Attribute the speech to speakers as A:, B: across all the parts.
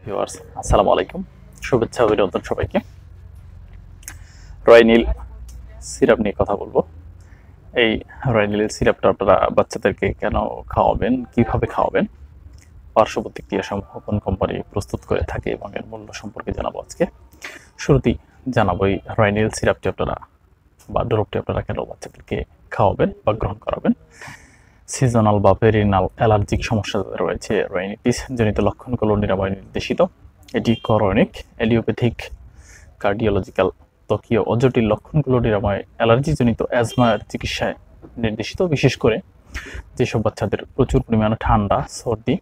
A: Viewers আসসালামু আলাইকুম, শুভেচ্ছা অভিনন্দন সবাইকে। রয়নিল সিরাপ নিয়ে কথা বলবো। এই রয়নিল সিরাপটা আপনারা বাচ্চাদেরকে কেন খাওয়াবেন, কিভাবে খাওয়াবেন, পার্শ্ব প্রতিক্রিয়া সমূহ কোন কোম্পানি প্রস্তুত করে থাকে এবং এর মূল্য সম্পর্কে জানাবো আজকে। শুরুতেই জানাবো এই রয়নিল সিরাপটি আপনারা বা ড্রপটি আপনারা কেন বাচ্চাদেরকে খাওয়াবেন বা গ্রহণ করাবেন। সিজনাল বা পেরিনাল অ্যালার্জিক সমস্যা রয়েছে রাইনাইটিস জনিত লক্ষণগুলো নিরাময় নির্দেশিত। এটি করনিক, এলিওপ্যাথিক, কার্ডিওলজিক্যাল, ত্বকীয় ও জটিল লক্ষণগুলো নিরাময় অ্যালার্জিজনিত অ্যাজমার চিকিৎসায় নির্দেশিত। বিশেষ করে যেসব বাচ্চাদের প্রচুর পরিমাণে ঠান্ডা, সর্দি,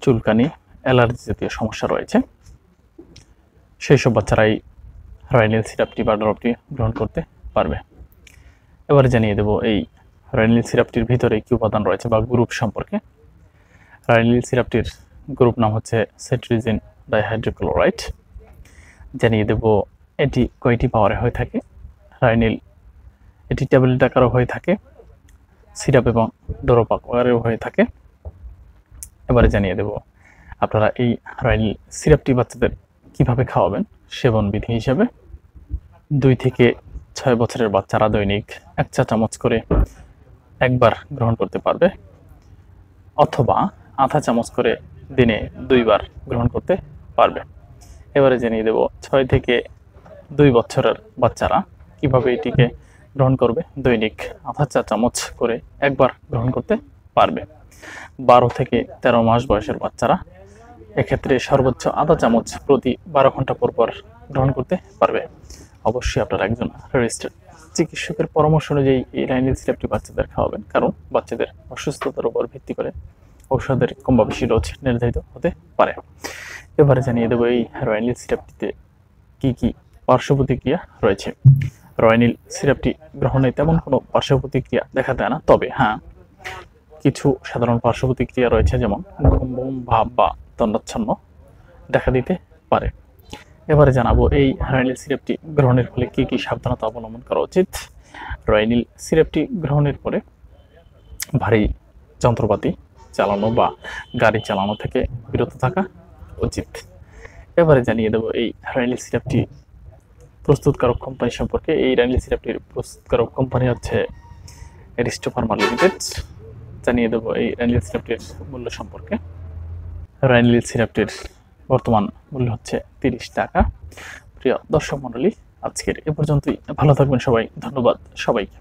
A: চুলকানি, অ্যালার্জি জাতীয় সমস্যা রয়েছে, সেই সব বাচ্চারাই রয়নিল সিরাপটি বা ড্রপটি গ্রহণ করতে পারবে। এবারে জানিয়ে দেব এই রয়নিল সিরাপটির ভিতরে কি উপাদান রয়েছে বা গ্রুপ সম্পর্কে। রয়নিল সিরাপটির গ্রুপ নাম হচ্ছে সেট্রিজিন ডাইহাইড্রোক্লোরাইড। জানিয়ে দেব এটি কয়টি পাওয়ারে হয়ে থাকে। রয়নিল এটি ট্যাবলেট আকারও হয়ে থাকে, সিরাপ এবং ড্রপ আকারেও হয়ে থাকে। এবারে জানিয়ে দেব আপনারা এই রয়নিল সিরাপটি বাচ্চাদের কিভাবে খাওয়াবেন। সেবন বিধি হিসাবে 2 থেকে 6 বছরের বাচ্চারা দৈনিক 1 চা চামচ করে একবার গ্রহণ করতে পারবে, অথবা আধা চামচ করে দিনে 2 বার গ্রহণ করতে পারবে। এবারে জানিয়ে দেব 6 থেকে 2 বছরের বাচ্চারা কিভাবে এটিকে গ্রহণ করবে। দৈনিক আধা চা চামচ করে একবার গ্রহণ করতে পারবে। 12 থেকে 13 মাস বয়সের বাচ্চারা এক্ষেত্রে সর্বোচ্চ আধা চামচ প্রতি 12 ঘন্টা পর পর গ্রহণ করতে পারবে। অবশ্যই আপনারা একজন রেজিস্টার্ড চিকিৎসকের পরামর্শ অনুযায়ী এই রয়নিল সিরাপটি বাচ্চাদের খাওয়াবেন, কারণ বাচ্চাদের অসুস্থতার উপর ভিত্তি করে ঔষধের কম বা বেশি ডোজ নির্ধারিত হতে পারে। এবারে জানিয়ে দেবো এই রয়নিল সিরাপটিতে কি কি পার্শ্ব প্রতিক্রিয়া রয়েছে। রয়নিল সিরাপটি গ্রহণে তেমন কোনো পার্শ্ব প্রতিক্রিয়া দেখা দেয় না, তবে হ্যাঁ কিছু সাধারণ পার্শ্ব প্রতিক্রিয়া রয়েছে, যেমন ঘুম ঘুম ভাব বা তন্দ্রাচ্ছন্ন দেখা দিতে পারে। এবারে জানাবো এই রয়নিল সিরাপটি গ্রহণের ফলে কি কি সাবধানতা অবলম্বন করা উচিত। রয়নিল সিরাপটি গ্রহণের পরে ভারী যন্ত্রপাতি চালানো বা গাড়ি চালানো থেকে বিরত থাকা উচিত। এবারে জানিয়ে দেবো এই রয়নিল সিরাপটি প্রস্তুতকারক কোম্পানি সম্পর্কে। এই রয়নিল সিরাপটির প্রস্তুতকারক কোম্পানি হচ্ছে এরিস্টো ফার্মা লিমিটেড। জানিয়ে দেবো এই রয়নিল সিরাপটির মূল্য সম্পর্কে। রয়নিল সিরাপটির বর্তমান মূল্য হচ্ছে 30 টাকা। প্রিয় দর্শক মণ্ডলী, আজকের এ পর্যন্তই। ভালো থাকবেন সবাই, ধন্যবাদ সবাইকে।